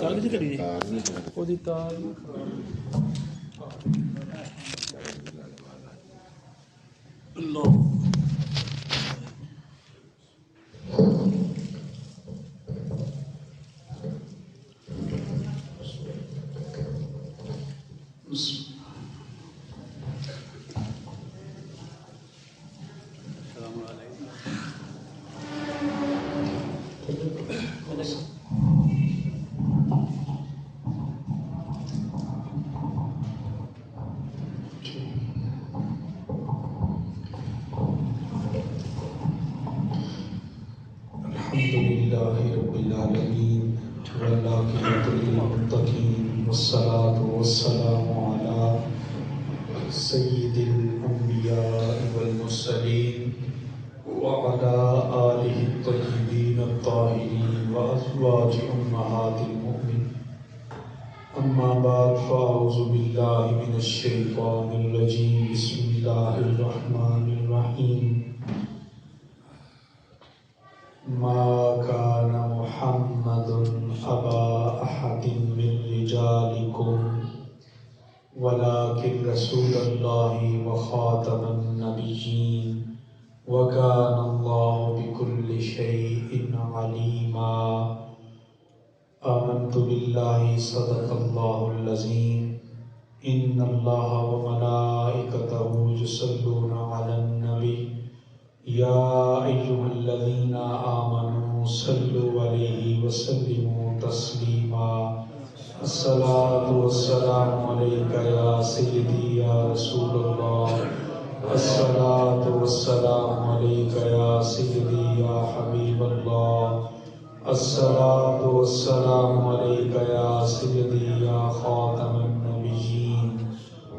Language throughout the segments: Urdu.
کاغذ کریے وہ دیتا اللہ الحمدللہ رب العالمین والعاقبۃ للمتقین والصلاة والسلام علی سید الانبیاء والمرسلین وعلی آلہ الطیبین الطاہرین وازواج امہات المؤمنین اما بعد فاعوذ باللہ من الشیطان الرجیم بسم اللہ الرحمن الرحیم ما كان محمد أبا أحد من رجالكم ولكن رسول الله وخاتم النبيين وكان الله بكل شيء عليما آمنت بالله صدق الله العظيم إن الله وملائكته يصلون على النبي يا أيها الذين آمنوا صلوا عليه وسلموا تسليما الصلاة والسلام عليك يا سيدي يا رسول الله الصلاة والسلام عليك يا سيدي يا حبيب الله الصلاة والسلام عليك يا سيدي يا خاتم النبيين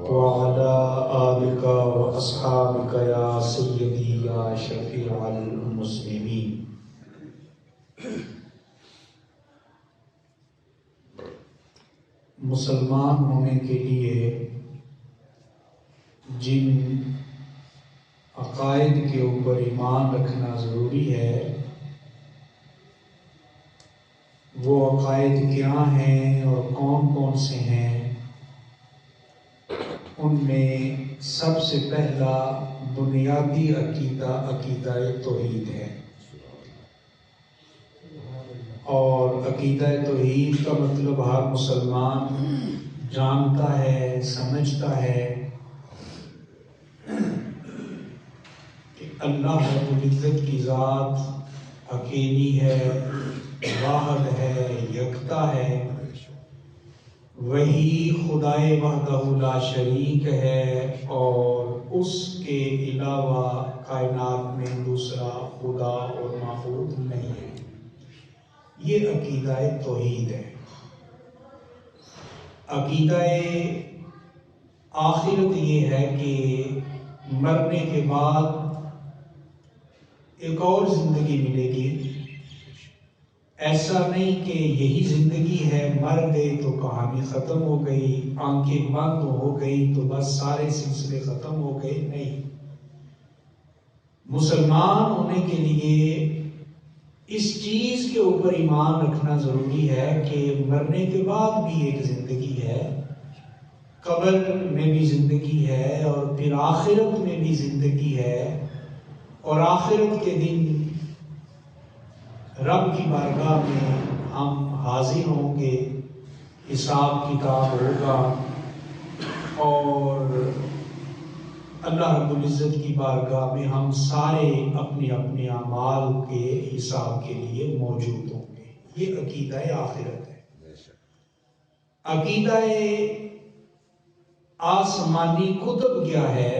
وعلى آلك وأصحابك يا سيدي يا شفيع المسلمين مسلمان ہونے کے لیے جن عقائد کے اوپر ایمان رکھنا ضروری ہے وہ عقائد کیا ہیں اور کون کون سے ہیں؟ ان میں سب سے پہلا بنیادی عقیدہ توحید ہے، اور عقیدہ توحید کا مطلب ہر مسلمان جانتا ہے، سمجھتا ہے کہ اللہ رب العزت کی ذات اکیلی ہے، واحد ہے، یکتا ہے، وہی خدائے وحدہ لا شریک ہے، اور اس کے علاوہ کائنات میں دوسرا خدا اور معبود نہیں ہے۔ یہ عقیدہ توحید ہے۔ عقیدہ آخرت یہ ہے کہ مرنے کے بعد ایک اور زندگی ملے گی۔ ایسا نہیں کہ یہی زندگی ہے، مر گئی تو کہانی ختم ہو گئی، آنکھیں بند ہو گئی تو بس سارے سلسلے ختم ہو گئے، نہیں۔ مسلمان ہونے کے لیے اس چیز کے اوپر ایمان رکھنا ضروری ہے کہ مرنے کے بعد بھی ایک زندگی ہے، قبر میں بھی زندگی ہے، اور پھر آخرت میں بھی زندگی ہے، اور آخرت کے دن رب کی بارگاہ میں ہم حاضر ہوں گے، حساب کتاب ہوگا، اور اللہ رب العزت کی بارگاہ میں ہم سارے اپنے اپنے اعمال کے حساب کے لیے موجود ہوں گے۔ یہ عقیدہ آخرت ہے۔ عقیدہ آسمانی کتب کیا ہے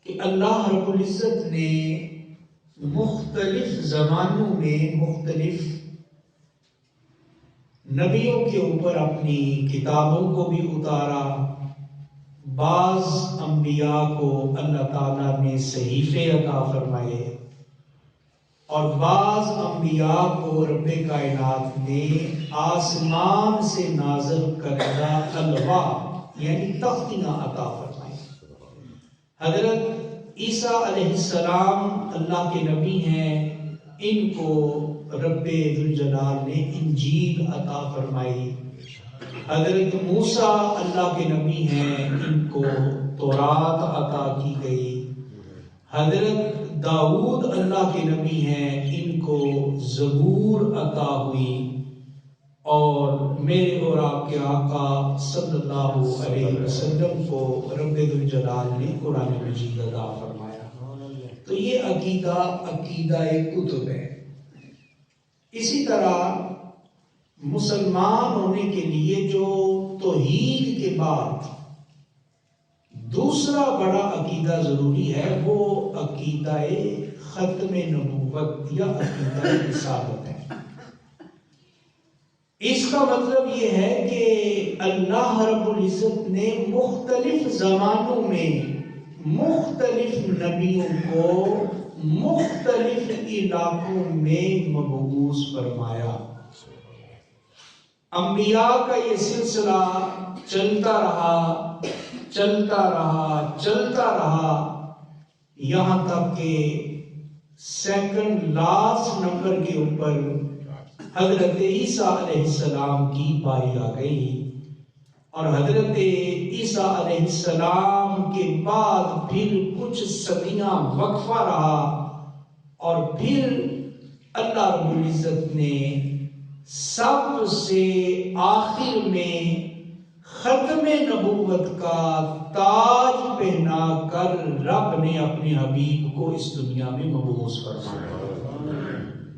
کہ اللہ رب العزت نے مختلف زمانوں میں مختلف نبیوں کے اوپر اپنی کتابوں کو بھی اتارا۔ بعض انبیاء کو اللہ تعالیٰ نے صحیفے عطا فرمائے، اور بعض انبیاء کو رب کائنات نے آسمان سے نازل کردہ الواح یعنی تختیاں عطا فرمائی۔ حضرت عیسیٰ علیہ السلام اللہ کے نبی ہیں، ان کو رب ذوالجلال نے انجیل عطا فرمائی. حضرت موسیٰ اللہ کے نبی ہیں، ان کو تورات عطا کی گئی. حضرت داؤد اللہ کے نبی ہیں، ان کو زبور عطا ہوئی. اور میرے اور آپ کے آقا صلی اللہ علیہ وسلم کو رب ذوالجلال نے قرآن مجید عطا فرمایا. تو یہ عقیدہ کتب ہے. اسی طرح مسلمان ہونے کے لیے جو توحید کے بعد دوسرا بڑا عقیدہ ضروری ہے وہ عقیدہ ختم نبوت یا عقیدہ رسالت ہے. اس کا مطلب یہ ہے کہ اللہ رب العزت نے مختلف زمانوں میں مختلف نبیوں کو مختلف علاقوں میں مبعوث فرمایا. انبیاء کا یہ سلسلہ چلتا رہا یہاں تک کہ سیکنڈ لاسٹ نمبر کے اوپر حضرت عیسیٰ علیہ السلام کی باری آ گئی. اور حضرت عیسیٰ علیہ السلام کے بعد پھر کچھ صدیاں وقفہ رہا اور پھر اللہ رب العزت نے سب سے آخر میں ختم نبوت کا تاج پہنا کر رب نے اپنے حبیب کو اس دنیا میں مبعوث فرمایا.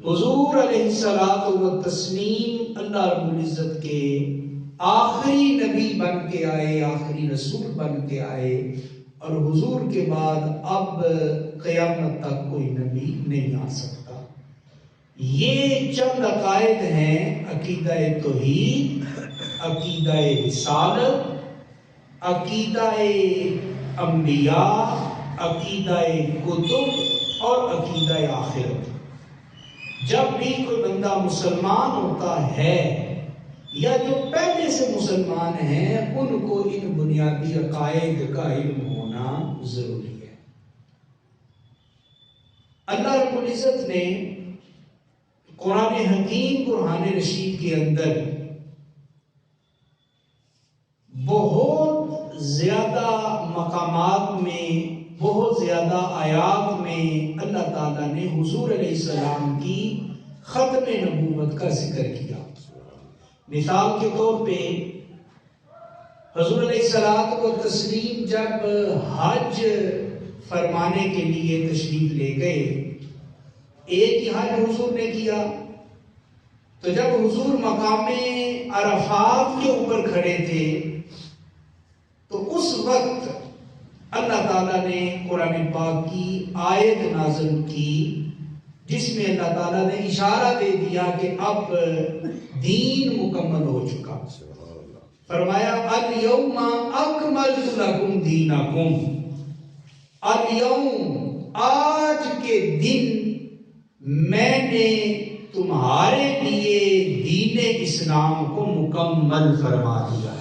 حضور علیہ الصلوۃ والتسلیم اللہ رب العزت کے آخری نبی بن کے آئے، آخری رسول بن کے آئے. اور حضور کے بعد اب قیامت تک کوئی نبی نہیں آ سکتا. یہ چند عقائد ہیں: عقیدہ توحید، عقیدہ رسالت، عقیدہ انبیاء، عقیدہ کتب اور عقیدہ آخرت. جب بھی کوئی بندہ مسلمان ہوتا ہے یا جو پہلے سے مسلمان ہیں ان کو ان بنیادی عقائد کا علم ہونا ضروری ہے. اللہ رب العزت نے قرآن حکیم برہان رشید کے اندر بہت زیادہ مقامات میں، بہت زیادہ آیات میں اللہ تعالیٰ نے حضور علیہ السلام کی ختم نبوت کا ذکر کیا. مثال کے طور پہ حضور علیہ الصلوۃ والتسلیم جب حج فرمانے کے لیے تشریف لے گئے، ایک ہی حج حضور نے کیا. تو جب حضور مقام عرفات کے اوپر کھڑے تھے تو اس وقت اللہ تعالیٰ نے قرآن پاک کی آیت نازل کی جس میں اللہ تعالیٰ نے اشارہ دے دیا کہ اب دین مکمل ہو چکا. فرمایا الیوم اکملت لکم دینکم، الیوم آج کے دن میں نے تمہارے لیے دین اسلام کو مکمل فرما دیا ہے.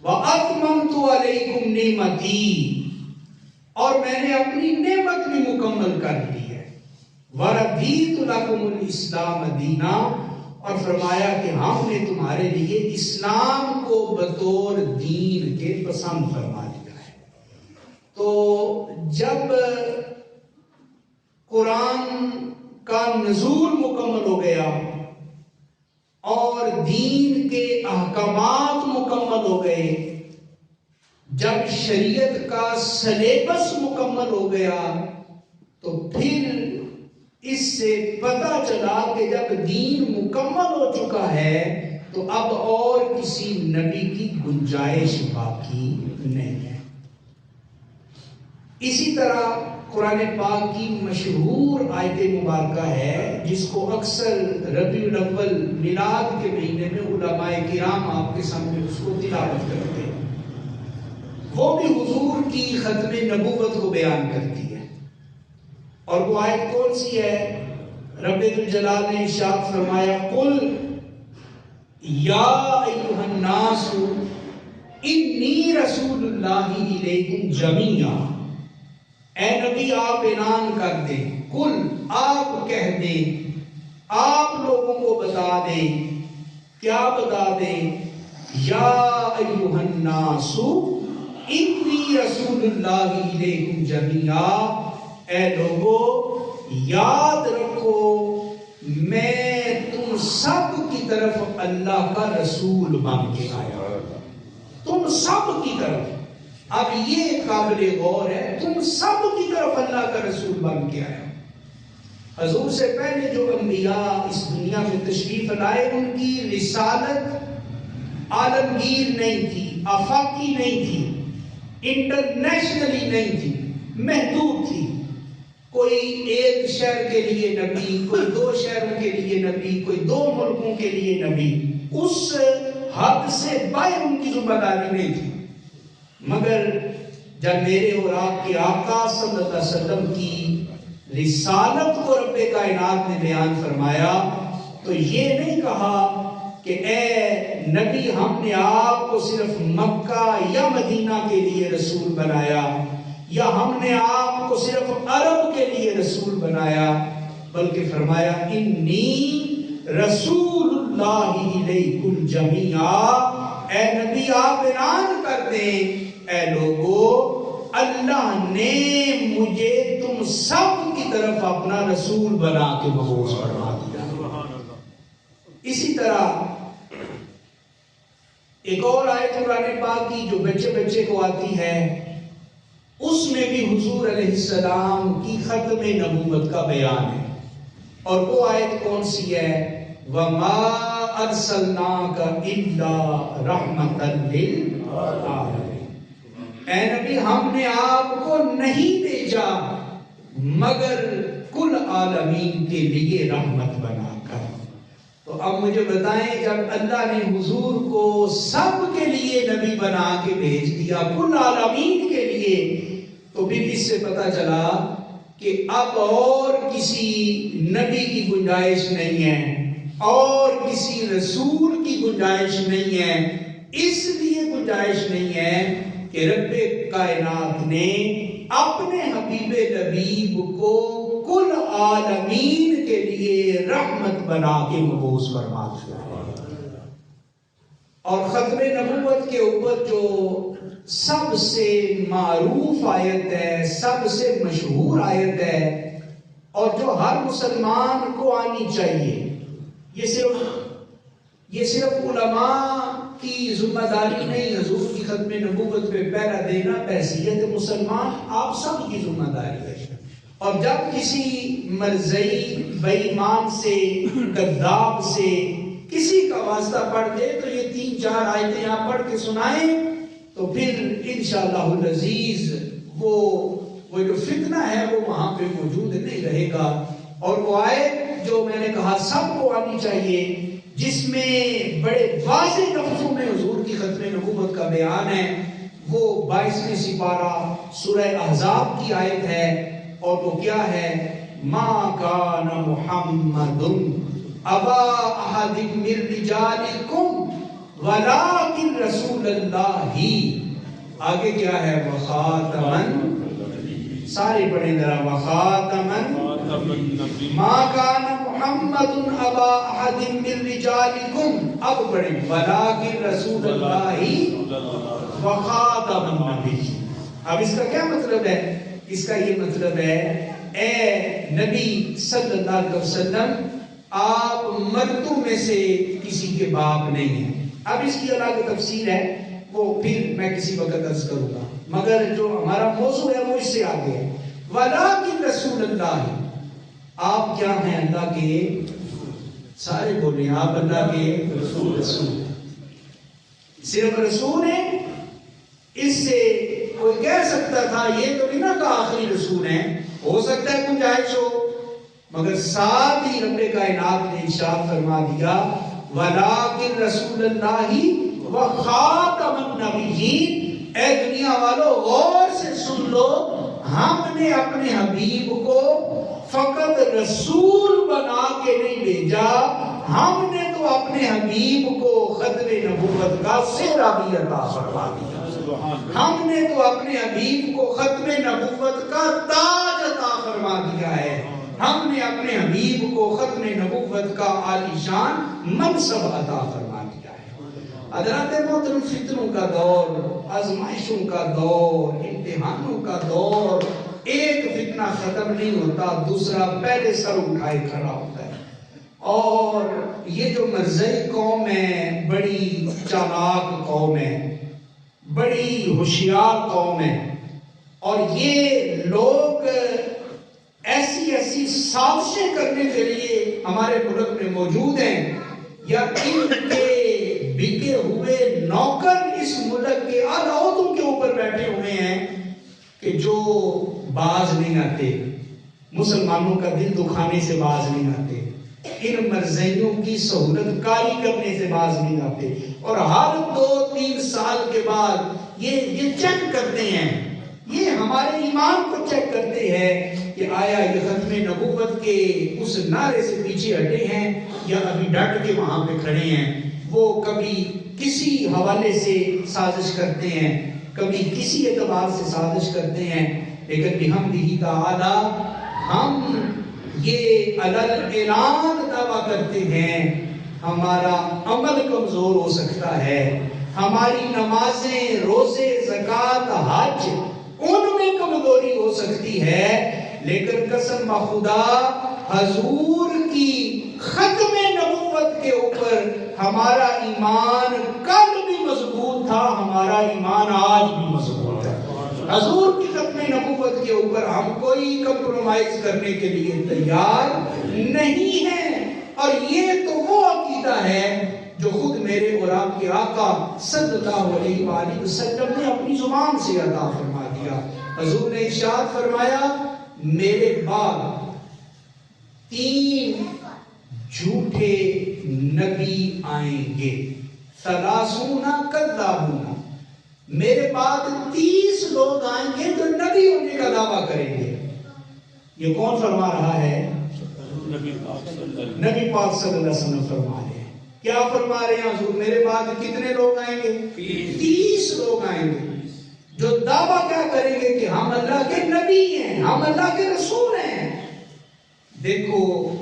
وَأَتْمَمْتُ عَلَيْكُمْ نِعْمَتِي، اور میں نے اپنی نعمت بھی مکمل کر دی ہے. وَرَضِيتُ لَكُمُ الْإِسْلَامَ دِينًا، اور فرمایا کہ ہم نے تمہارے لیے اسلام کو بطور دین کے پسند فرما دیا ہے. تو جب قرآن کا نزول مکمل ہو گیا اور دین کے احکامات مکمل ہو گئے، جب شریعت کا سلیبس مکمل ہو گیا تو پھر اس سے پتہ چلا کہ جب دین مکمل ہو چکا ہے تو اب اور کسی نبی کی گنجائش باقی نہیں ہے. اسی طرح قرآن پاک کی مشہور آیت مبارکہ ہے جس کو اکثر ربیع الاول میلاد کے مہینے میں علماء کرام آپ کے سامنے اس کو تلاوت کرتے ہیں. وہ بھی حضور کی ختم نبوت کو بیان کرتی ہے. اور وہ آیت کون سی ہے؟ رب ذوالجلال نے ارشاد فرمایا قل یا ایھا الناس انی رسول اللہ الیکم جمیعا. اے نبی آپ اعلان کر دیں، قل آپ کہہ دیں آپ لوگوں کو بتا دیں. کیا بتا دیں؟ یا ایھا الناس انی رسول اللہ الیکم جمیعا. اے لوگو یاد رکھو میں تم سب کی طرف اللہ کا رسول بن کے آیا. تم سب کی طرف. اب یہ قابل غور ہے، تم سب کی طرف اللہ کا رسول بن کے آیا. حضور سے پہلے جو انبیاء اس دنیا میں تشریف لائے ان کی رسالت عالمگیر نہیں تھی، آفاقی نہیں تھی، انٹرنیشنلی نہیں تھی، محدود تھی. کوئی ایک شہر کے لیے نبی، کوئی 2 شہروں کے لیے نبی، کوئی 2 ملکوں کے لیے نبی. اس حد سے باہر ان کی ذمہ داری نہیں تھی. مگر جب میرے اور آپ کے آقا صلی اللہ علیہ وسلم کی رسالت کو رب کائنات نے بیان فرمایا تو یہ نہیں کہا کہ اے نبی ہم نے آپ کو صرف مکہ یا مدینہ کے لیے رسول بنایا، یا ہم نے آپ کو صرف عرب کے لیے رسول بنایا، بلکہ فرمایا انی رسول اللہ الیکم جمیعا. اے نبی آپ اعلان کر دیں اے لوگو اللہ نے مجھے تم سب کی طرف اپنا رسول بنا کے مبعوث فرما دیا. اسی طرح ایک اور آیت قرآن پاک کی جو بچے بچے کو آتی ہے، اس میں بھی حضور علیہ السلام کی ختم نبوت کا بیان ہے. اور وہ آیت کون سی ہے؟ وَمَا أَرْسَلْنَاكَ إِلَّا رَحْمَةً لِلْعَالَمِينَ. اے نبی ہم نے آپ کو نہیں بھیجا مگر کل عالمین کے لیے رحمت بنا کر. تو اب مجھے بتائیں جب اللہ نے حضور کو سب کے لیے نبی بنا کے بھیج دیا کل عالمین کے لیے، تو پھر اس سے پتہ چلا کہ اب اور کسی نبی کی گنجائش نہیں ہے اور کسی رسول کی گنجائش نہیں ہے. اس لیے گنجائش نہیں ہے کہ رب کائنات نے اپنے حبیب لبیب کو کل عالمین کے لیے رحمت بنا کے مبعوث فرما دیا. اور ختم نبوت کے اوپر جو سب سے معروف آیت ہے، سب سے مشہور آیت ہے اور جو ہر مسلمان کو آنی چاہیے، یہ صرف علماء کی ذمہ داری نہیں. حضور کی ختم نبوت پہ پہرا دینا بحیثیت مسلمان آپ سب کی ذمہ داری ہے. اور جب کسی مرزئی بے ایمان سے، کذاب سے کسی کا واسطہ پڑھ دے تو یہ 3-4 آیتیں آپ پڑھ کے سنائیں تو پھر انشاءاللہ العزیز وہ جو فتنہ ہے وہ وہاں پہ موجود نہیں رہے گا. اور وہ آیت جو میں نے کہا سب کو آنی چاہیے، جس میں بڑے واضح لفظوں میں حضور کی ختم نبوت کا بیان ہے، وہ 22ویں سپارہ سورہ احزاب کی آیت ہے. اور وہ کیا ہے؟ ما کان محمد ابا احد من رجالکم ولکن رسول اللہ. آگے کیا ہے؟ وخاتمن. سارے پڑھیں ذرا. وخاتمن. ما کان محمد ابا احد من رجالکم. اب پڑھیں ولکن رسول اللہ وخاتم النبی. اب اس کا کیا مطلب ہے؟ اس کا یہ مطلب ہے اے نبی صلی اللہ علیہ وسلم آپ مردوں میں سے کسی کے باپ نہیں ہیں. اب اس کی الگ تفسیر ہے، وہ پھر میں کسی وقت عرض کروں گا، مگر جو ہمارا موضوع ہے وہ اس سے آگے ہے. وَلَٰكِن رسول اللہ. آپ کیا ہیں؟ اللہ کے. سارے بولیں آپ اللہ کے رسول. صرف رسول ہیں. اس سے کوئی کہہ سکتا تھا یہ تو نہیں نا کہ آخری رسول ہیں، ہو سکتا ہے گنجائش ہو، مگر ساتھ ہی رب کائنات نے ارشاد فرما دیا وَلَٰكِن رسول اللہ وَخَاتَمَ النَّبِيِّينَ. اے دنیا والو غور سے سن لو، ہم نے اپنے حبیب کو فقط رسول بنا کے نہیں بھیجا، ہم نے تو اپنے حبیب کو ختم نبوت کا سہرا بھی عطا فرما دیا. ہم نے تو اپنے حبیب کو ختم نبوت کا تاج عطا فرما دیا ہے. ہم نے اپنے حبیب کو ختم نبوت کا عالی شان منصب عطا فرما دیا ہے۔ حضرات محترم، فتنوں کا دور، آزمائشوں کا دور، امتحانوں کا دور، ایک فتنہ ختم نہیں ہوتا، دوسرا پہلے سر اٹھائے کھڑا ہوتا ہے۔ اور یہ جو مرزائی قوم ہے بڑی چالاک قوم ہے، بڑی ہوشیار قوم ہے، اور یہ لوگ ایسی ایسی سازشیں کرنے کے لیے ہمارے ملک میں موجود ہیں، یا ان کے بکے ہوئے نوکر اس ملک کے اعلیٰ عہدوں کے اوپر بیٹھے ہوئے ہیں کہ جو باز نہیں آتے، مسلمانوں کا دل دکھانے سے باز نہیں آتے، ان مرزائیوں کی سہولت کاری کرنے سے باز نہیں آتے، اور ہر 2-3 سال کے بعد یہ چیک کرتے ہیں، یہ ہمارے ایمان کو چیک کرتے ہیں کہ آیا یہ ختم نبوت کے اس نعرے سے پیچھے ہٹے ہیں یا ابھی ڈٹ کے وہاں پہ کھڑے ہیں۔ وہ کبھی کسی حوالے سے سازش کرتے ہیں، کبھی کسی اعتبار سے سازش کرتے ہیں، لیکن بحمدہ تعالی ہم یہ اعلان دعویٰ کرتے ہیں، ہمارا عمل کمزور ہو سکتا ہے، ہماری نمازیں، روزے، زکوٰۃ، حج ان میں کمزوری ہو سکتی ہے، لیکن قسم بخدا حضور کی ختم نبوت کے اوپر ہمارا ایمان کل بھی مضبوط تھا، ہمارا ایمان آج بھی مضبوط ہے۔ حضور کی ختم نبوت کے اوپر ہم کوئی کمپرومائز کرنے کے لیے تیار نہیں ہیں، اور یہ تو وہ عقیدہ ہے جو خود میرے اور آپ کے آقا صلی اللہ علیہ وآلہ وسلم نے اپنی زبان سے عطا فرما دیا۔ حضور نے ارشاد فرمایا، میرے بعد 3 جھوٹے نبی آئیں گے، 30 کذابون، میرے بعد 30 لوگ آئیں گے جو نبی ہونے کا دعویٰ کریں گے۔ یہ کون فرما رہا ہے؟ نبی پاک صلی اللہ علیہ وسلم فرما رہے ہیں۔ کیا فرما رہے ہیں حضور؟ میرے بعد کتنے لوگ آئیں گے؟ 30 لوگ آئیں گے جو دعویٰ کیا کریں گے کہ ہم اللہ کے نبی ہیں، ہم اللہ کے رسول ہیں۔ دیکھو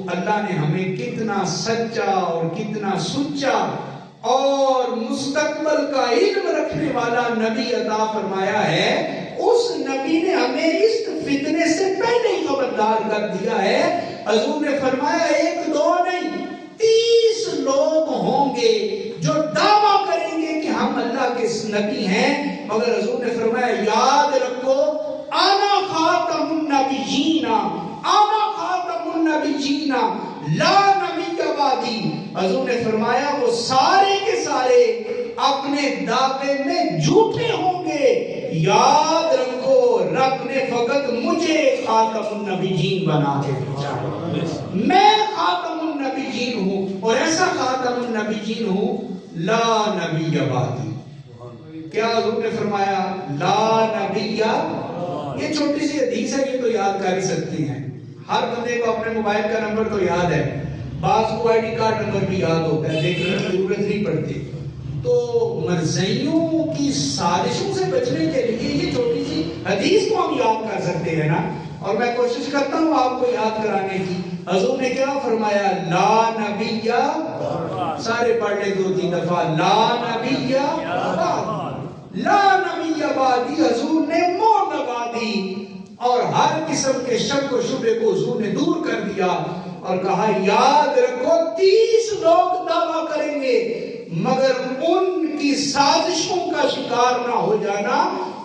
اللہ نے ہمیں کتنا سچا اور کتنا سچا اور مستقبل کا علم رکھنے والا نبی عطا فرمایا ہے۔ اس نبی نے ہمیں اس فتنے سے پہلے ہی خبردار کر دیا ہے۔ حضور نے فرمایا 1-2 نہیں، 30 لوگ ہوں گے جو دعویٰ کریں گے کہ ہم اللہ کے نبی ہیں، مگر حضور نے فرمایا یاد رکھو انا خاتم النبیین، انا خاتم النبیین لا نبی بعدی۔ حضور نے فرمایا وہ سارے کے سارے اپنے دعوے میں جھوٹے ہوں گے، یاد رکھو رب نے فقط مجھے خاتم النبیین بنا کے بھیجا ہے، میں خاتم النبیین ہوں، اور ایسا خاتم النبیین ہوں لا نبی بعدی۔ کیا حضور نے فرمایا؟ لا نبی۔ یہ چھوٹی سی حدیث ہے، یہ تو یاد کر ہی سکتے ہیں، ہر بندے کو اپنے موبائل کا نمبر تو یاد ہے، بعض کو آئی ڈی کارڈ نمبر بھی یاد ہوتا ہے، دیکھنے کی ضرورت نہیں پڑتی۔ تو مرزائیوں کی سازشوں سے بچنے کے لیے یہ چھوٹی سی حدیث کو ہم یاد کر سکتے ہیں نا، اور میں کوشش کرتا ہوں آپ کو یاد کرانے کی۔ حضور نے کیا فرمایا؟ لا نبی، سارے پڑھ لیں 2-3 دفعہ، لا نبی لا نبی بعدی۔ حضور نے مہر لگا دی اور ہر قسم کے شک و شبہ کو حضور نے دور کر دیا اور کہا یاد رکھو 30 لوگ دعویٰ کریں گے، مگر ان کی سازشوں کا شکار نہ ہو جانا،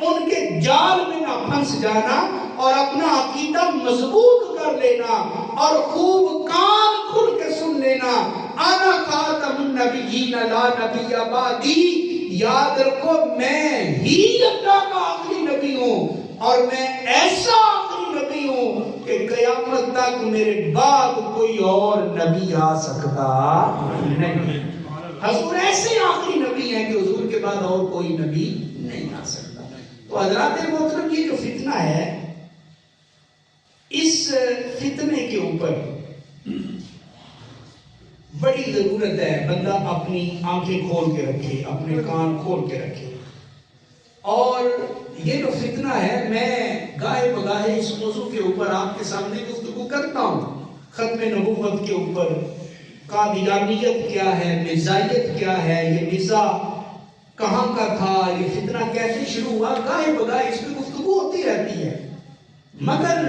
ان کے جال میں نہ پھنس جانا، اور اپنا عقیدہ مضبوط کر لینا اور خوب کان کھل کے سن لینا، انا خاتم النبیین لا نبی بعدی۔ یاد رکھو میں ہی اللہ کا آخری نبی ہوں، اور میں ایسا آخری نبی ہوں کہ قیامت تک میرے بعد کوئی اور نبی آ سکتا نہیں۔ حضور ایسے آخری نبی ہیں کہ حضور کے بعد اور کوئی نبی نہیں آ سکتا۔ تو حضرات محترم، یہ جو فتنہ ہے، اس فتنے کے اوپر بڑی ضرورت ہے بندہ اپنی آنکھیں کھول کے رکھے، اپنے کان کھول کے رکھے۔ اور یہ جو فتنہ ہے، میں گاہے بگاہے اس موضوع کے اوپر آپ کے سامنے گفتگو کرتا ہوں ختم نبوت کے اوپر قادیانیت کیا ہے، مرزائیت کیا ہے، یہ مرزا کہاں کا تھا، یہ فتنہ کیسے شروع ہوا، گاہے بگاہے اس پہ گفتگو ہوتی رہتی ہے، مگر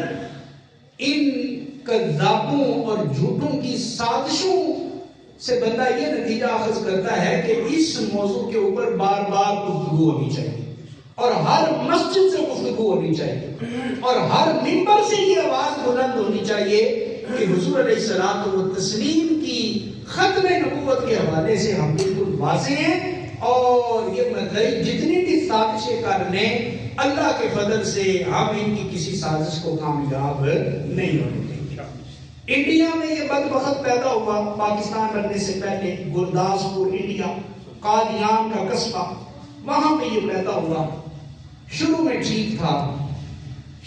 ان کذابوں اور جھوٹوں کی سازشوں سے بندہ یہ نتیجہ اخذ کرتا ہے کہ اس موضوع کے اوپر بار بار گفتگو ہونی چاہیے، اور ہر مسجد سے گفتگو ہونی چاہیے، اور ہر منبر سے یہ آواز بلند ہونی چاہیے کہ حضور علیہ الصلوۃ والتسلیم کی ختم نبوت کے حوالے سے ہم بالکل واضح ہیں، اور یہ مدعی جتنی بھی سازشیں کر لیں اللہ کے فضل سے ہم ان کی کسی سازش کو کامیاب نہیں ہونے دیں گے۔ انڈیا میں یہ بدبخت پیدا ہوا پاکستان بننے سے پہلے، گرداسپور انڈیا، قادیان کا قصبہ، وہاں پہ یہ پیدا ہوا۔ شروع میں ٹھیک تھا،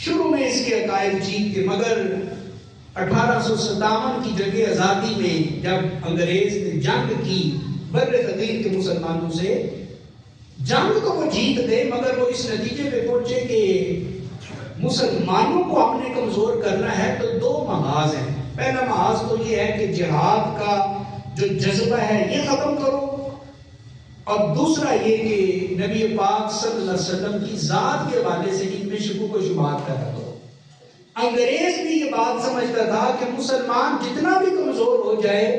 شروع میں اس کے عقائد ٹھیک تھے، مگر 1857 کی جنگ آزادی میں جب انگریز نے جنگ کی بر صغیر کے مسلمانوں سے، جنگ تو وہ جیت گئے مگر وہ اس نتیجے پہ پہنچے کہ مسلمانوں کو ہم نے کمزور کرنا ہے تو دو محاذ ہیں۔ پہلا محاذ تو یہ ہے کہ جہاد کا جو جذبہ ہے یہ ختم کرو، اور دوسرا یہ کہ نبی پاک صلی اللہ علیہ وسلم کی ذات کے حوالے سے ان میں شکوک و شبہات پیدا کرو۔ انگریز بھی یہ بات سمجھتا تھا کہ مسلمان جتنا بھی کمزور ہو جائے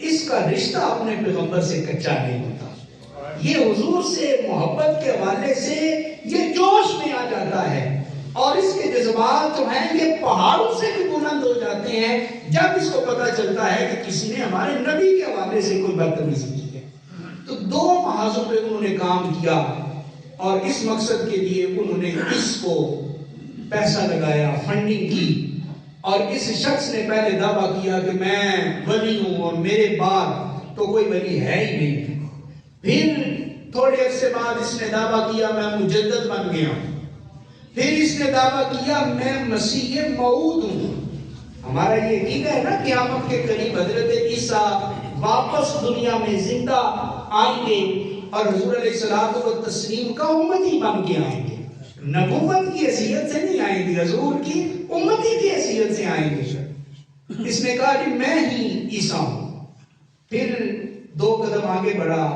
اس کا رشتہ اپنے پیغمبر سے کچا نہیں ہوتا، یہ حضور سے محبت کے حوالے سے یہ جوش میں آ جاتا ہے، اور اس کے جذبات جو ہیں یہ پہاڑوں سے بھی بلند ہو جاتے ہیں جب اس کو پتہ چلتا ہے کہ کسی نے ہمارے نبی کے حوالے سے کوئی بدتمیزی کی ہے۔ تو دو محاذوں پہ انہوں نے کام کیا، اور اس مقصد کے لیے انہوں نے اس کو پیسہ لگایا، فنڈنگ کی، اور اس شخص نے پہلے دعویٰ کیا کہ میں ولی ہوں اور میرے بعد تو کوئی ولی ہے ہی نہیں۔ پھر تھوڑے عرصے بعد اس نے دعویٰ کیا میں مجدد بن گیا ہوں۔ پھر اس نے دعویٰ کیا میں مسیح موعود ہوں۔ ہمارا یہ عقیدہ ہے نا قیامت کے قریب حضرت عیسیٰ واپس دنیا میں زندہ آئیں گے اور حضور علیہ الصلوۃ والتسلیم کا امتی بن کے آئیں گے، نبوت کی حیثیت سے نہیں آئیں گے، حضور کی امتی کی حیثیت سے آئیں گے۔ اس نے کہا کہ میں ہی عیسیٰ ہوں۔ پھر دو قدم آگے بڑھا،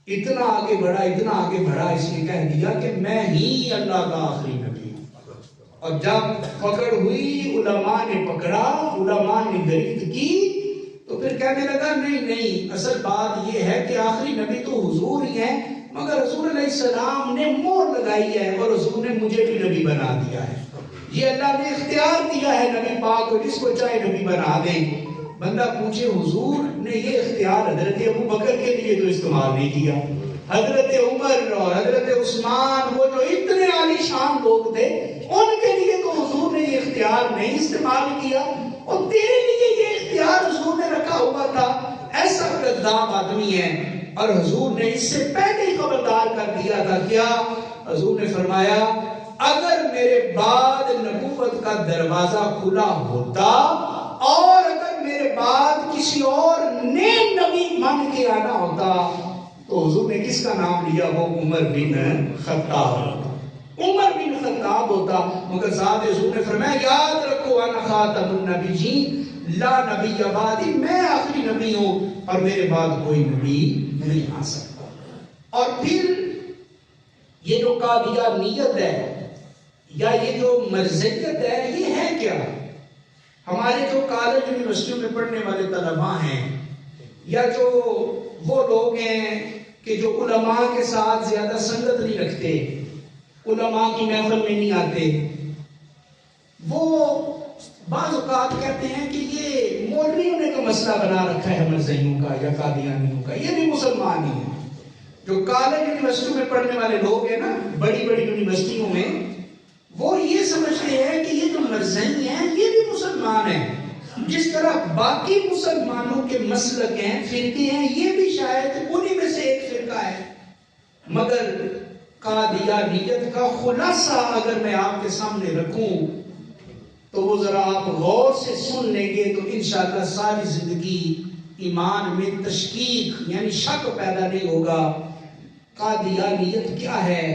اتنا آگے بڑھا، اتنا آگے بڑھا، اس نے کہہ دیا کہ میں ہی اللہ کا آخری نبی ہوں۔ اور جب پکڑ ہوئی، علماء نے پکڑا، علماء نے گرفت کی، تو پھر کہنے لگا نہیں، اصل بات یہ ہے کہ آخری نبی تو حضور ہی ہیں، مگر حضور علیہ السلام نے مہر لگائی ہے اور حضور نے مجھے بھی نبی بنا دیا ہے۔ یہ اللہ نے اختیار دیا ہے نبی پاک کو، جس کو چاہے نبی بنا دیں۔ بندہ پوچھے حضور نے یہ اختیار حضرت ابو بکر کے لیے تو استعمال نہیں کیا، حضرت عمر اور حضرت عثمان وہ جو اتنے عالی شان لوگ تھے ان کے لیے تو حضور نے یہ اختیار نہیں استعمال کیا، اور تیرے لیے یہ اختیار حضور نے رکھا ہوا تھا۔ ایسا کذاب آدمی ہے، اور حضور نے اس سے پہلے ہی خبردار کر دیا تھا۔ کیا حضور نے فرمایا اگر میرے بعد نبوت کا دروازہ کھلا ہوتا اور اگر میرے بعد کسی اور نئے نبی بن کے آنا ہوتا تو حضور نے کس کا نام لیا؟ وہ عمر بن خطاب، عمر بن خطاب ہوتا۔ مگر ساتھ حضور نے فرمایا یاد رکھو انا خاتم النبیین لا نبی بعدی، میں آخری نبی ہوں اور میرے بعد کوئی نبی نہیں آ سکتا۔ اور پھر یہ جو قادیانیت ہے یا یہ جو مرزیت ہے یہ ہے کیا؟ ہمارے جو کالج یونیورسٹیوں میں پڑھنے والے طلباء ہیں یا جو وہ لوگ ہیں کہ جو علماء کے ساتھ زیادہ سنگت نہیں رکھتے، علماء کی محفل میں نہیں آتے، وہ بعض اوقات کہتے ہیں کہ یہ مولویوں نے تو مسئلہ بنا رکھا ہے مرزیوں کا یا قادیانیوں کا، یہ بھی مسلمان ہی ہیں۔ جو کالج یونیورسٹیوں میں پڑھنے والے لوگ ہیں نا، بڑی بڑی یونیورسٹیوں میں، وہ یہ سمجھتے ہیں کہ یہ جو مرزی ہیں یہ بھی مسلمان ہیں، جس طرح باقی مسلمانوں کے مسلک ہیں، فرقے ہیں، یہ بھی شاید انہی میں سے ایک فرقہ ہے۔ مگر قادیانیت کا خلاصہ اگر میں آپ کے سامنے رکھوں تو وہ ذرا آپ غور سے سن لیں گے تو انشاءاللہ ساری زندگی ایمان میں تشکیک یعنی شک پیدا نہیں ہوگا۔ قادیانیت کیا ہے؟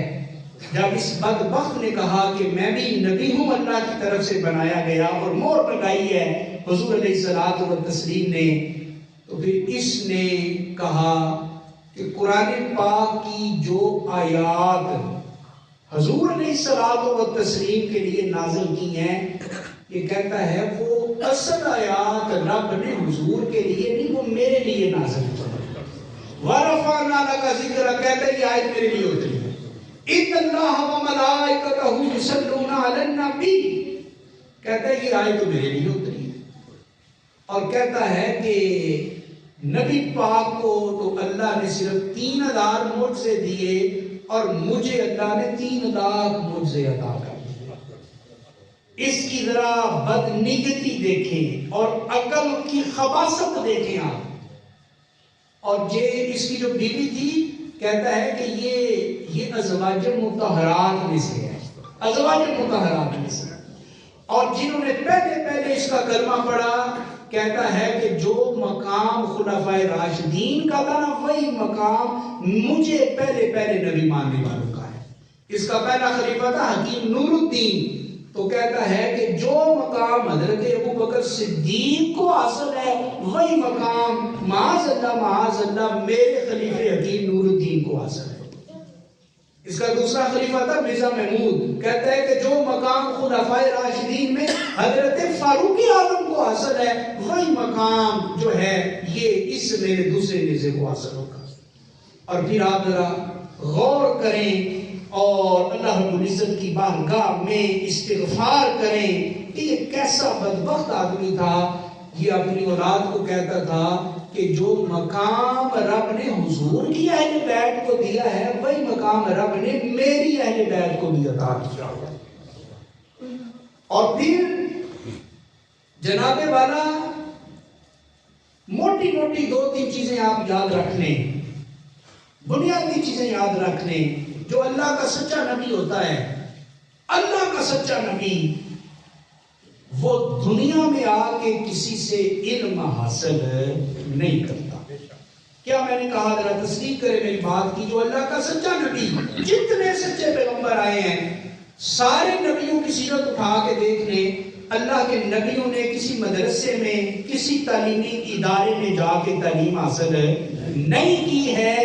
جب اس بدبخت نے کہا کہ میں بھی نبی ہوں اللہ کی طرف سے بنایا گیا اور مہر لگائی ہے حضور علیہ الصلوۃ والتسلیم نے، تو پھر اس نے کہا کہ قرآن پاک کی جو آیات حضور علیہ الصلوۃ والتسلیم کے لیے نازل کی ہیں، یہ کہتا ہے وہ اصل آیات رب نے حضور کے لیے نہیں، وہ میرے لیے نازل کی۔ وَرَفَعْنَا لَكَ ذِكْرَكَ، کہتا ہے یہ آیت میرے لیے اتری ہے۔ اِنَّ اللَّهَ وَمَلَائِكَتَهُ يُصَلُّونَ عَلَى النَّبِيِّ، کہتا ہے یہ آیت تو میرے لیے اتری ہے۔ اور کہتا ہے کہ نبی پاک کو تو اللہ نے صرف 3000 معجزے دیے اور مجھے اللہ نے 3,00,000 معجزے عطا کر دیے۔ اس کی ذرا بدنیتی دیکھیں اور عقل کی خباثت دیکھیں آپ۔ اور یہ اس کی جو بیوی تھی، کہتا ہے کہ یہ ازواج مطہرات میں سے ہے، ازواج مطہرات میں سے، اور جنہوں نے پہلے اس کا کلمہ پڑھا، کہتا ہے کہ جو مقام خلفائے راشدین کا تھا نا، وہی مقام مجھے پہلے نبی ماننے والوں کا ہے۔ اس کا پہلا خلیفہ تھا حکیم نور الدین، تو کہتا ہے کہ جو مقام حضرت ابوبکر صدیق کو حاصل ہے، وہی مقام معاذ اللہ میرے خلیفہ حکیم نور الدین کو حاصل ہے۔ اس کا دوسرا خلیفہ تھا مرزا محمود، کہتا ہے کہ جو مقام خلفائے راشدین میں حضرت فاروق اعظم کو حاصل ہے، وہی مقام جو ہے یہ اس میرے دوسرے مرزے کو حاصل ہوگا۔ اور پھر آپ ذرا غور کریں اور اللہ رب العزت کی بارگاہ میں استغفار کریں کہ یہ کیسا بدبخت آدمی تھا۔ یہ اپنی اولاد کو کہتا تھا کہ جو مقام رب نے حضور کی اہل بیت کو دیا ہے، وہی مقام رب نے میری اہل بیت کو بھی عطا کیا۔ اور پھر جناب والا موٹی 2-3 چیزیں آپ یاد رکھ لیں، بنیادی چیزیں یاد رکھ لیں۔ جو اللہ کا سچا نبی ہوتا ہے، اللہ کا سچا نبی، وہ دنیا میں آ کے کسی سے علم حاصل نہیں کرتا۔ کیا میں نے کہا؟ ذرا تصدیق کرے میری بات کی۔ جو اللہ کا سچا نبی، جتنے سچے پیغمبر آئے ہیں، سارے نبیوں کی سیرت اٹھا کے دیکھ لیں، اللہ کے نبیوں نے کسی مدرسے میں، کسی تعلیمی ادارے میں جا کے تعلیم حاصل نہیں کی ہے۔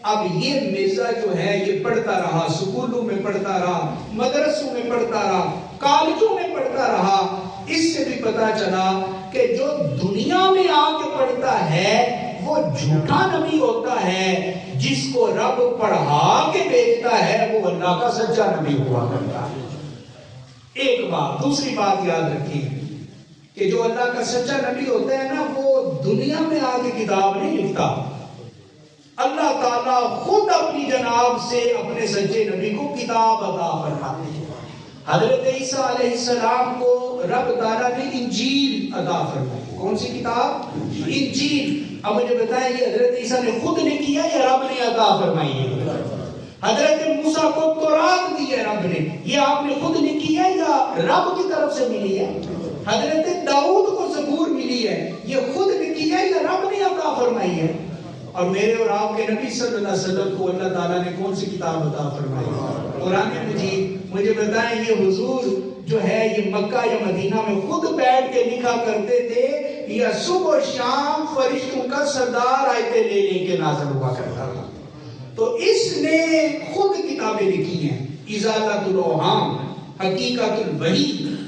اب یہ مرزا جو ہے یہ پڑھتا رہا، سکولوں میں پڑھتا رہا، مدرسوں میں پڑھتا رہا، کالجوں میں پڑھتا رہا۔ اس سے بھی پتا چلا کہ جو دنیا میں آ کے پڑھتا ہے وہ جھوٹا نبی ہوتا ہے، جس کو رب پڑھا کے بھیجتا ہے وہ اللہ کا سچا نبی ہوا کرتا ہے۔ ایک بات۔ دوسری بات یاد رکھیں کہ جو اللہ کا سچا نبی ہوتا ہے نا، وہ دنیا میں آ کے کتاب نہیں لکھتا۔ اللہ تعالیٰ خود اپنی جناب سے اپنے سچے نبی کو کتاب عطا فرماتے ہیں۔ حضرت عیسیٰ علیہ السلام کو رب تعالیٰ نے انجیل عطا فرمائی۔ کون سی کتاب؟ انجیل۔ اب مجھے بتائیں یہ حضرت عیسیٰ نے خود نے کیا یا رب نے عطا فرمائی ہے؟ حضرت موسیٰ کو تورات دی ہے رب نے، یہ آپ نے خود نے کی ہے یا رب کی طرف سے ملی ہے؟ حضرت داؤد کو زبور ملی ہے، یہ خود نے کی ہے یا رب نے عطا فرمائی ہے؟ اور میرے اور آپ کے نبی صلی اللہ علیہ وسلم کو اللہ تعالیٰ نے کون سی کتاب عطا فرمائی؟ قرآن مجید۔ مجھے بتائیں یہ حضور جو ہے یہ مکہ یا مدینہ میں خود بیٹھ کے لکھا کرتے تھے یا صبح و شام فرشتوں کا سردار آیتیں لے لے کے نازل ہوا کرتا تھا؟ تو اس نے خود کتابیں لکھی ہیں، ازالۃ الاوہام، حقیقت الوحی،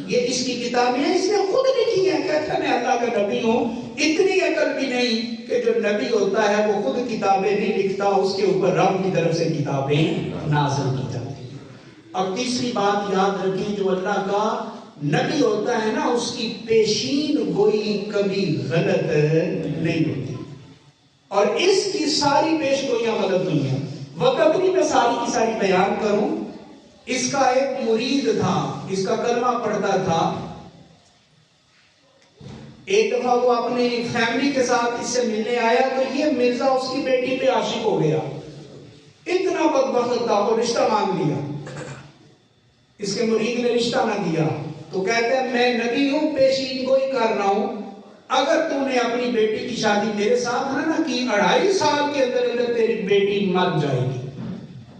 یہ اس کی کتابیں ہیں، اس نے خود لکھی ہیں۔ کہتا ہے میں اللہ کا نبی ہوں، اتنی عقل بھی نہیں کہ جو نبی ہوتا ہے وہ خود کتابیں نہیں لکھتا، اس کے اوپر رب کی طرف سے کتابیں نازل کی جاتی ہیں۔ اور تیسری بات یاد رکھیں، جو اللہ کا نبی ہوتا ہے نا، اس کی پیشین گوئی کبھی غلط نہیں ہوتی، اور اس کی ساری پیش گوئیاں غلط نہیں ہیں۔ وقت نہیں میں ساری کی ساری بیان کروں۔ اس کا ایک مرید تھا، اس کا کلمہ پڑھتا تھا۔ ایک دفعہ وہ اپنی فیملی کے ساتھ اس سے ملنے آیا تو یہ مرزا اس کی بیٹی پہ عاشق ہو گیا، اتنا بدبخت تھا، وہ رشتہ مانگ لیا۔ اس کے مرید نے رشتہ نہ دیا تو کہتا ہے میں نبی ہوں، پیشین گوئی کر رہا ہوں، اگر تو نے اپنی بیٹی کی شادی میرے ساتھ نہ کی، 2.5 سال کے اندر تیری بیٹی مر جائے گی۔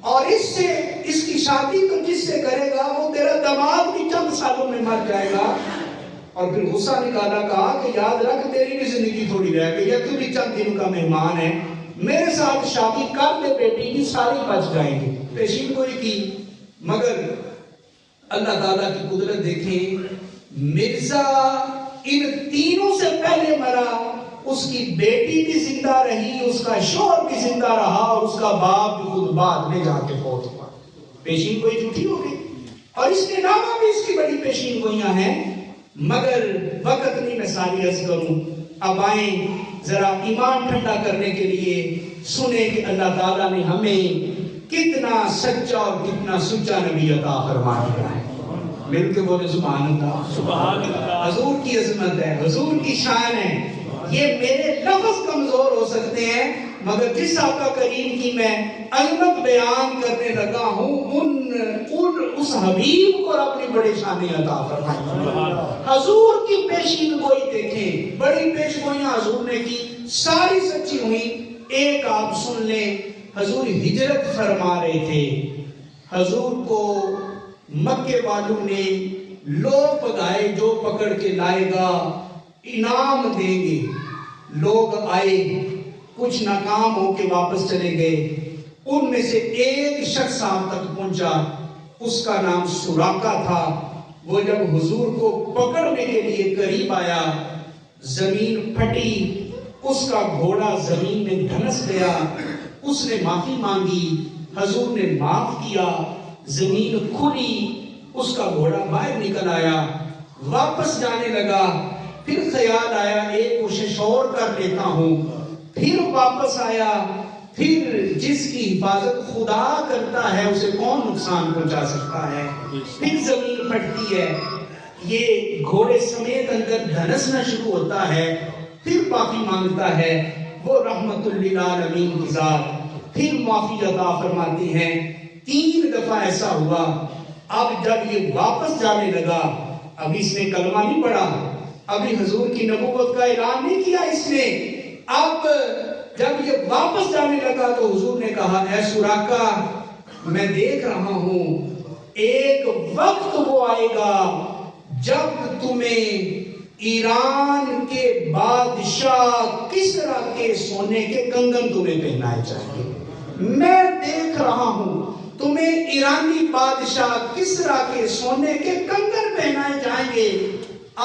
اور اس کی شادی تو جس سے کرے گا وہ تیرا داماد بھی چند سالوں میں مر جائے گا. اور پھر غصہ نکالا, کہا کہ یاد رکھ تیری بھی زندگی تھوڑی رہ گئی ہے, تو بھی چند دنوں کا مہمان ہے, میرے ساتھ شادی کر لے بیٹی کی, ساری بچ جائیں گے. پیشین گوئی کی. مگر اللہ تعالیٰ کی قدرت دیکھیں, مرزا ان تینوں سے پہلے مرا, اس کی بیٹی بھی زندہ رہی, اس کا شوہر بھی زندہ رہا, اور اس کا باپ بھی خود بعد میں جا کے فوت ہوا. پیشین گوئی جھوٹی ہو گئی. اور اس کے علاوہ بھی اس کی بڑی پیشین گوئیاں ہیں, مگر وقت نہیں میں ساری عرض کروں. اب آئیں ذرا ایمان ٹھنڈا کرنے کے لیے سنیں کہ اللہ تعالیٰ نے ہمیں کتنا سچا اور کتنا سچا نبی عطا فرما دیا ہے. مل کے بولے سبحان اللہ. سبحان اللہ. حضور کی عظمت ہے, حضور کی شان ہے. یہ میرے لفظ کمزور ہو سکتے ہیں, مگر جس آقا کریم کی میں عظمت بیان کرنے لگا ہوں, اس حبیب کو اپنی بڑے شان عطا فرمائی. حضور کی پیشین گوئی دیکھیں, بڑی پیش گوئیاں حضور نے کی, ساری سچی ہوئی. ایک آپ سن لیں, حضور ہجرت فرما رہے تھے, حضور کو مکے والوں نے لوگ پگائے, جو پکڑ کے لائے گا انعام دیں گے. لوگ آئے, کچھ ناکام ہو کے واپس چلے گئے. ان میں سے ایک شخص آپ تک پہنچا, اس کا نام سراقہ تھا. وہ جب حضور کو پکڑنے کے لیے قریب آیا, زمین پھٹی, اس کا گھوڑا زمین میں دھنس گیا. اس نے معافی مانگی, حضور نے معاف کیا, زمین کھلی, اس کا گھوڑا باہر نکل آیا, واپس جانے لگا. پھر خیال آیا ایک کوشش اور کر لیتا ہوں, پھر واپس آیا. پھر جس کی حفاظت خدا کرتا ہے اسے کون نقصان پہنچا سکتا ہے. پھر زمین پھٹتی ہے, یہ گھوڑے سمیت اندر دھنسنا شروع ہوتا ہے. پھر معافی مانگتا ہے, وہ رحمت للعالمین کی ذات پھر معافی عطا فرماتی ہیں. 3 دفعہ ایسا ہوا. اب جب یہ واپس جانے لگا, ابھی اس نے کلمہ نہیں پڑھا, ابھی حضور کی نبوت کا اعلان نہیں کیا اس نے. اب جب یہ واپس جانے لگا تو حضور نے کہا, اے سراقہ میں دیکھ رہا ہوں ایک وقت وہ آئے گا جب تمہیں ایران کے بادشاہ کسرا کے سونے کے کنگن تمہیں پہنائے جائیں گے. میں دیکھ رہا ہوں تمہیں ایرانی بادشاہ کسرا کے سونے کے کنگن پہنائے جائیں گے.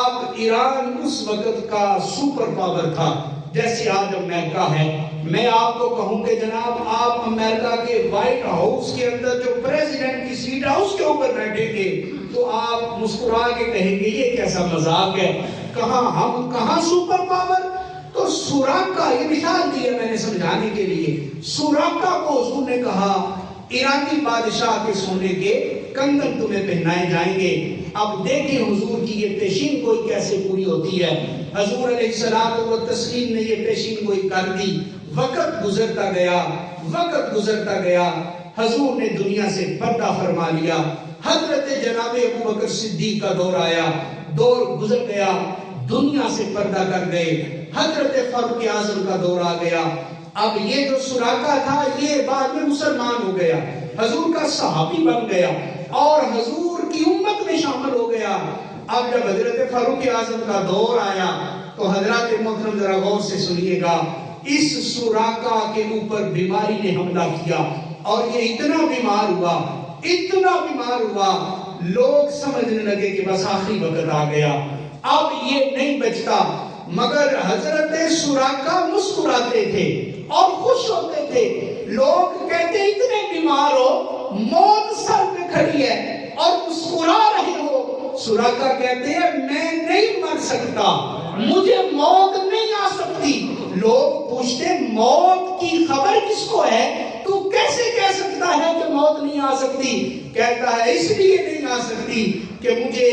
اب ایران اس وقت کا سپر پاور تھا جیسے آج امریکہ ہے. میں آپ کو کہوں کہ جناب آپ امریکہ کے وائٹ ہاؤس کے اندر جو پریزیڈنٹ کی سیٹ ہے اس کے اوپر بیٹھیں گے تو آپ مسکرا کے کہیں گے یہ کیسا مذاق ہے, کہاں ہم کہاں سپر پاور. تو سراقہ, یہ مثال دی ہے میں نے سمجھانے کے لیے, سراقہ کو حضور نے کہا ایرانی بادشاہ کے سونے کے کنگن تمہیں پہنائے جائیں گے. اب دیکھیں حضور کی یہ پیشین گوئی کیسے پوری ہوتی ہے. حضور علیہ الصلوۃ والتسلیم نے یہ پیشین گوئی کر دی. وقت گزرتا گیا, وقت گزرتا گیا, حضور نے دنیا سے پردہ فرما لیا. حضرت جناب ابو بکر صدیق کا دور آیا, دور گزر گیا, دنیا سے پردہ کر گئے. حضرت فاروق اعظم کا دور آ گیا. اب یہ جو سراقہ تھا یہ بعد میں مسلمان ہو گیا, حضور کا صحابی بن گیا اور حضور کی امت میں شامل ہو گیا. اب جب حضرت فاروق اعظم کا دور آیا تو حضرات محترم ذرا غور سے سنیے گا, اس سراقہ کے اوپر بیماری نے حملہ کیا اور یہ اتنا بیمار ہوا, اتنا بیمار ہوا, لوگ سمجھنے لگے کہ بس آخری وقت آ گیا, اب یہ نہیں بچتا. مگر حضرت سراقہ مسکراتے تھے اور خوش ہوتے تھے. لوگ کہتے اتنے بیمار ہو, موت سر پہ کھڑی ہے اور مسکرا رہے ہو. سراقہ کہتے ہیں میں نہیں مر سکتا, مجھے موت نہیں آ سکتی. لوگ پوچھتے موت کی خبر کس کو ہے, تو کیسے کہہ سکتا ہے کہ موت نہیں آ سکتی. کہتا ہے اس لیے نہیں آ سکتی کہ مجھے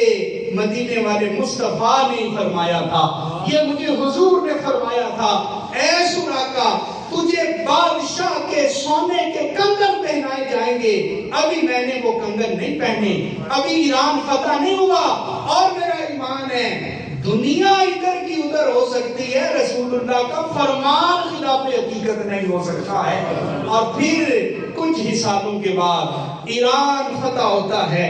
مدینے والے مصطفیٰ نے فرمایا تھا, یہ مجھے حضور نے فرمایا تھا, اے سراقہ تجھے بادشاہ کے سونے کے کنگن پہنائے جائیں گے. ابھی میں نے وہ کنگن نہیں پہنے, ابھی ایران فتح نہیں ہوا, اور میرا ایمان ہے دنیا ادھر کی ادھر ہو سکتی ہے، رسول اللہ کا فرمان خلاف حقیقت نہیں ہو سکتا ہے۔ اور پھر کچھ ہی سالوں کے بعد ایران فتح ہوتا ہے،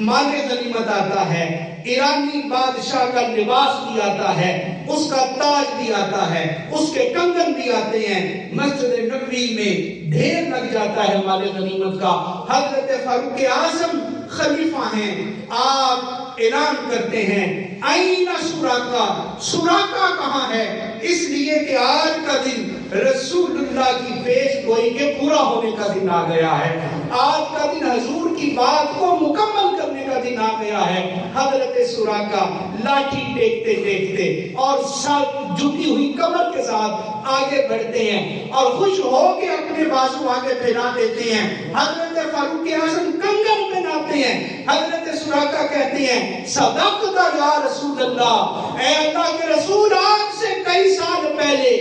مال غنیمت آتا ہے، ایرانی بادشاہ کا لباس بھی آتا ہے، اس کا تاج بھی آتا ہے، اس کے کنگن بھی آتے ہیں، مسجد نبوی میں ڈھیر لگ جاتا ہے مال غنیمت کا۔ حضرت فاروق اعظم خلیفہ ہیں، آپ اعلان کرتے ہیں این سراقہ، سراقہ کہاں ہے؟ اس لیے کہ آج کا دن رسول اللہ کی پیش گوئی کے پورا ہونے کا دن آ گیا ہے، آج کا دن حضور کی بات کو مکمل کرنے کا دن آ گیا ہے۔ حضرت سراقہ لاٹھی ٹیکتے ٹیکتے اور سر جھکی ہوئی کمر کے ساتھ آگے بڑھتے ہیں اور خوش ہو کے اپنے بازو آگے پھیلا دیتے ہیں۔ حضرت فاروق اعظم کنگن پہناتے ہیں، حضرت سراقہ کہتے ہیں صدقت یا رسول اللہ، اے اللہ کے رسول، آج سے کئی سال پہلے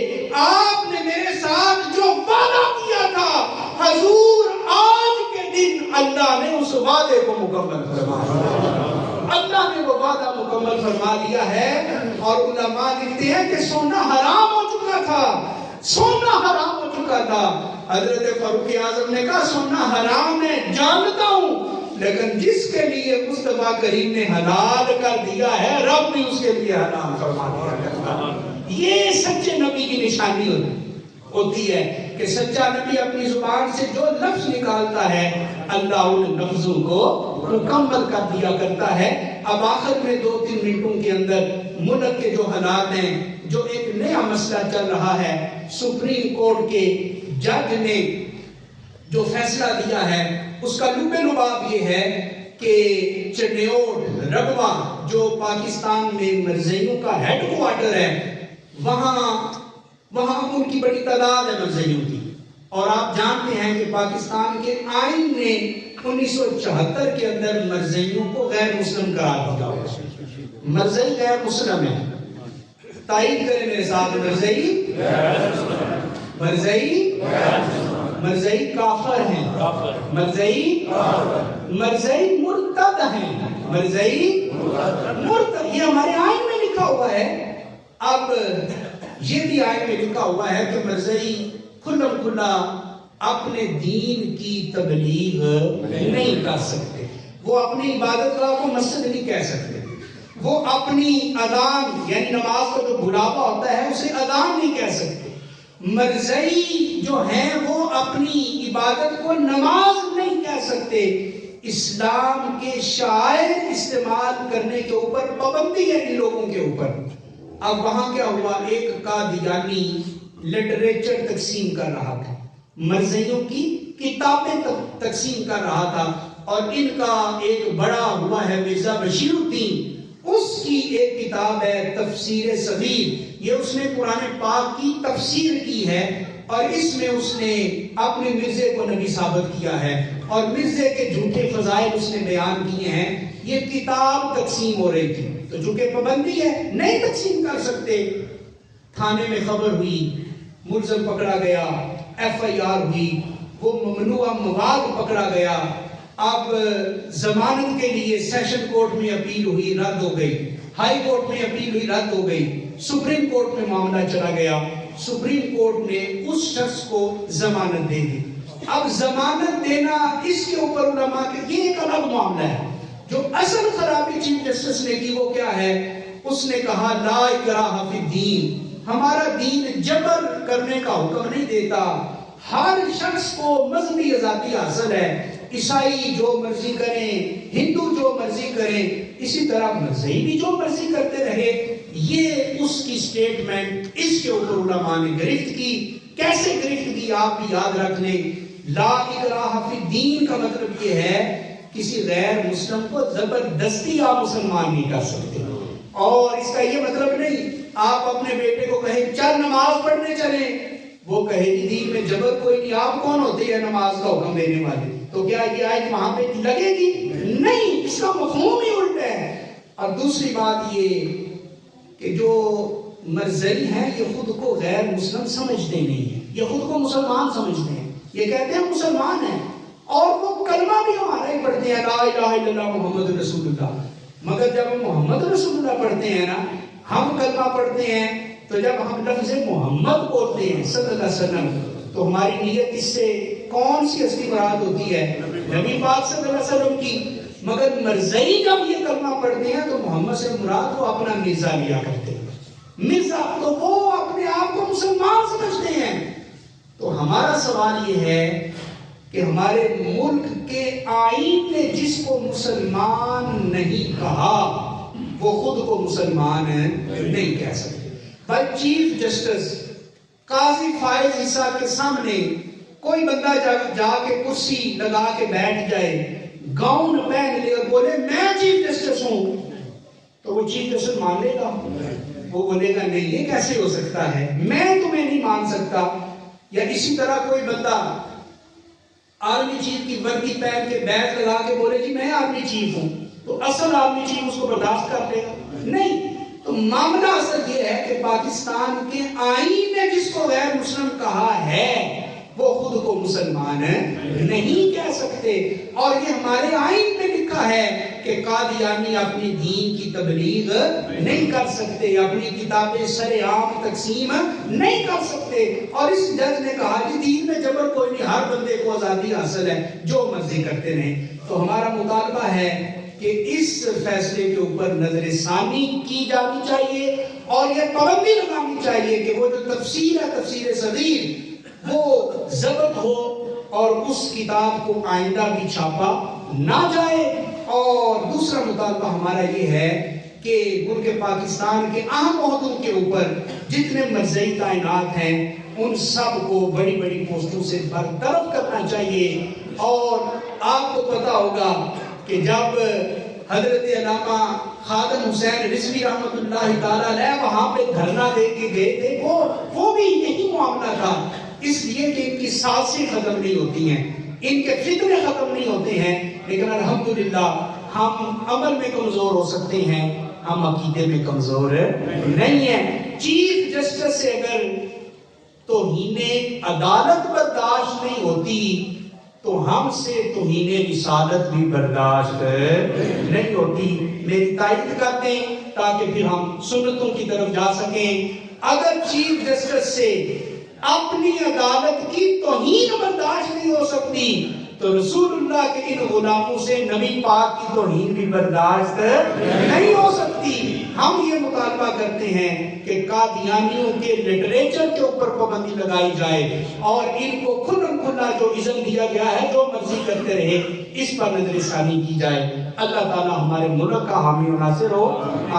آپ نے میرے ساتھ جو وعدہ کیا تھا، حضور آج کے دن اللہ نے اس وعدے کو مکمل فرما دیا، اللہ نے وہ وعدہ مکمل فرما دیا ہے۔ اور علماء لکھتے ہیں کہ سونا حرام ہو چکا تھا، سونا حرام ہو چکا تھا۔ حضرت فاروق اعظم نے کہا سونا حرام ہے جانتا ہوں، لیکن جس کے لیے مصطفیٰ کریم نے حلال کر دیا ہے، رب بھی اس کے لیے حرام فرما دیا کرتا ہے۔ یہ سچے نبی کی نشانی ہوتی ہے کہ سچا نبی اپنی زبان سے جو لفظ نکالتا ہے، اللہ ان لفظوں کو مکمل کر دیا کرتا ہے۔ اب آخر میں 2-3 منٹوں کے اندر ملک کے جو حالات ہیں، جو ایک نیا مسئلہ چل رہا ہے، سپریم کورٹ کے جج نے جو فیصلہ دیا ہے اس کا لب لباب یہ ہے کہ چنیوٹ ربوہ جو پاکستان میں مرزائیوں کا ہیڈ کوارٹر ہے، وہاں ان کی بڑی تعداد ہے مرزائیوں کی، اور آپ جانتے ہیں کہ پاکستان کے آئین نے 1974 کے اندر مرزائیوں کو غیر مسلم قرار دیا۔ مرزائی غیر مسلم ہے، تائید کریں میرے ساتھ، مرزائی کافر ہیں، مرزائی مرتد ہیں، مرزائی مرتد، یہ ہمارے آئین میں لکھا ہوا ہے۔ اب یہ بھی آئین میں لکھا ہوا ہے کہ مرزائی کھلم کھلا اپنے دین کی تبلیغ نہیں کر سکتے، وہ اپنی عبادت گاہ کو مسجد نہیں کہہ سکتے، وہ اپنی اذان یعنی نماز کا جو بلاوا ہوتا ہے اسے اذان نہیں کہہ سکتے۔ مرزائی جو ہیں وہ اپنی عبادت کو نماز نہیں کہہ سکتے۔ اسلام کے شعائر استعمال کرنے کے اوپر پابندی ہے ان لوگوں کے اوپر۔ اب وہاں کیا ہوا، ایک قادیانی لٹریچر تقسیم کر رہا تھا، مرزائیوں کی کتابیں تقسیم کر رہا تھا، اور ان کا ایک بڑا ہوا ہے مرزا بشیر الدین، اس کی ایک کتاب ہے تفسیر صغیر، یہ اس نے قرآن پاک کی تفسیر کی ہے، اور اس میں اس نے اپنے مرزے کو نبی ثابت کیا ہے، اور مرزے کے جھوٹے فضائل اس نے بیان کیے ہیں۔ یہ کتاب تقسیم ہو رہی تھی، تو چونکہ پابندی ہے نہیں تقسیم کر سکتے، تھانے میں خبر ہوئی، ملزم پکڑا گیا، FIR ہوئی، وہ ممنوعہ مواد پکڑا گیا۔ اب ضمانت کے لیے سیشن کورٹ میں اپیل ہوئی، رد ہو گئی، ہائی کورٹ میں اپیل ہوئی، رد ہو گئی، سپریم کورٹ میں معاملہ چلا گیا، سپریم کورٹ نے اس شخص کو ضمانت دے دی۔ اب ضمانت دینا اس کے اوپر علماء کے یہ ایک الگ معاملہ ہے۔ جو اصل خرابی چیف جسٹس نے کی وہ کیا ہے، اس نے کہا لا اکراہ فی الدین، ہمارا دین جبر کرنے کا حکم نہیں دیتا، ہر شخص کو مذہبی آزادی حاصل ہے، عیسائی جو مرضی کریں، ہندو جو مرضی کریں، اسی طرح مرزائی بھی جو مرضی کرتے رہے۔ یہ اس کی سٹیٹمنٹ، اس کے اوپر علماء نے گرفت کی۔ کیسے گرفت کی آپ بھی یاد رکھ لیں، لا اکراہ فی الدین کا مطلب یہ ہے کسی غیر مسلم کو زبردستی آپ مسلمان نہیں کر سکتے، اور اس کا یہ مطلب نہیں آپ اپنے بیٹے کو کہیں چل نماز پڑھنے چلیں، وہ کہے کہ دین میں جبر کوئی نہیں، آپ کون ہوتے ہیں نماز کا حکم دینے والے، تو کیا یہ آیت وہاں پہ لگے گی؟ نہیں، اس کا مفہوم ہی الٹا ہے۔ اور دوسری بات یہ کہ جو مرزائی ہیں یہ خود کو غیر مسلم سمجھتے نہیں ہیں، یہ خود کو مسلمان سمجھتے ہیں، یہ کہتے ہیں مسلمان ہیں، اور وہ کلمہ بھی ہمارا ہی پڑھتے ہیں لا الہ الا اللہ محمد رسول اللہ، مگر جب ہم محمد رسول اللہ پڑھتے ہیں نا، ہم کلمہ پڑھتے ہیں، تو جب ہم لفظ محمد بولتے ہیں صلی اللہ علیہ وسلم، تو ہماری نیت اس سے کون سی اصلی مراد ہوتی ہے؟ نبی پاک صلی اللہ علیہ وسلم کی۔ مگر مرزائی جب یہ کلمہ پڑھتے ہیں تو محمد سے مراد وہ اپنا مرزا لیا کرتے ہیں، مرزا، تو وہ اپنے آپ کو مسلمان سمجھتے ہیں۔ تو ہمارا سوال یہ ہے کہ ہمارے ملک کے آئین نے جس کو مسلمان نہیں کہا وہ خود کو مسلمان نہیں کہہ سکتے۔ بھائی چیف جسٹس قاضی فائز عیسیٰ کے سامنے کوئی بندہ جا کے کرسی لگا کے بیٹھ جائے، گاؤن پہن لے اور بولے میں چیف جسٹس ہوں، تو وہ چیف جسٹس مان لے گا؟ وہ بولے گا نہیں، یہ کیسے ہو سکتا ہے، میں تمہیں نہیں مان سکتا۔ یا اسی طرح کوئی بندہ آرمی چیف کی وردی پہن کے بیج لگا کے بولے جی میں آرمی چیف ہوں، تو اصل آرمی چیف اس کو برداشت کر لے گا؟ نہیں۔ تو معاملہ اصل یہ ہے کہ پاکستان کے آئین نے جس کو غیر مسلم کہا ہے وہ خود کو مسلمان نہیں کہہ سکتے، اور یہ ہمارے آئین میں لکھا ہے کہ قادیانی اپنی دین کی تبلیغ نہیں کر سکتے، اپنی کتابیں سر عام تقسیم نہیں کر سکتے۔ اور اس جج نے کہا کہ دین میں جبر کوئی نہیں، ہر بندے کو آزادی حاصل ہے، جو مرضی کرتے رہیں۔ تو ہمارا مطالبہ ہے کہ اس فیصلے کے اوپر نظر ثانی کی جانی چاہیے، اور یہ پابندی لگانی چاہیے کہ وہ جو تفسیر ہے، تفسیر صغیر، وہ ضبط ہو اور اس کتاب کو آئندہ بھی چھاپا نہ جائے۔ اور دوسرا مطالبہ ہمارا یہ ہے کہ ملک پاکستان کے اہم عہدوں کے اوپر جتنے مرزائی تعینات ہیں ان سب کو بڑی بڑی پوسٹوں سے برطرف کرنا چاہیے۔ اور آپ کو پتا ہوگا کہ جب حضرت علامہ خادم حسین رضوی رحمۃ اللہ تعالیٰ علیہ وہاں پہ دھرنا دے کے گئے تھے، وہ بھی یہی معاملہ تھا، اس لیے کہ ان کی سازشیں ختم نہیں ہوتی ہیں، ان کے فتنے ختم نہیں ہوتے ہیں۔ لیکن الحمدللہ ہم عمل میں کمزور ہو سکتے ہیں، ہم عقیدے میں کمزور نہیں ہیں۔ چیف جسٹس سے اگر توہین عدالت برداشت نہیں ہوتی تو ہم سے توہین رسالت بھی برداشت نہیں ہوتی۔ میری تائید کرتے ہیں تاکہ پھر ہم سنتوں کی طرف جا سکیں۔ اگر چیف جسٹس سے اپنی عدالت کی توہین برداشت نہیں ہو سکتی تو رسول اللہ کے ان غلاموں سے نبی پاک کی توہین بھی برداشت نہیں ہو سکتی۔ ہم یہ مطالبہ کرتے ہیں کہ قادیانیوں کے لٹریچر کے اوپر پابندی لگائی جائے، اور ان کو کھلم کھلا جو اذن دیا گیا ہے جو مرضی کرتے رہے اس پر نظر ثانی کی جائے۔ اللہ تعالی ہمارے ملک کا حامی و ناصر ہو،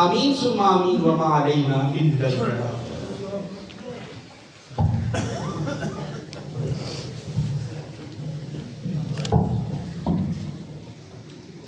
آمین ثم آمین، وما علینا الا البلاغ۔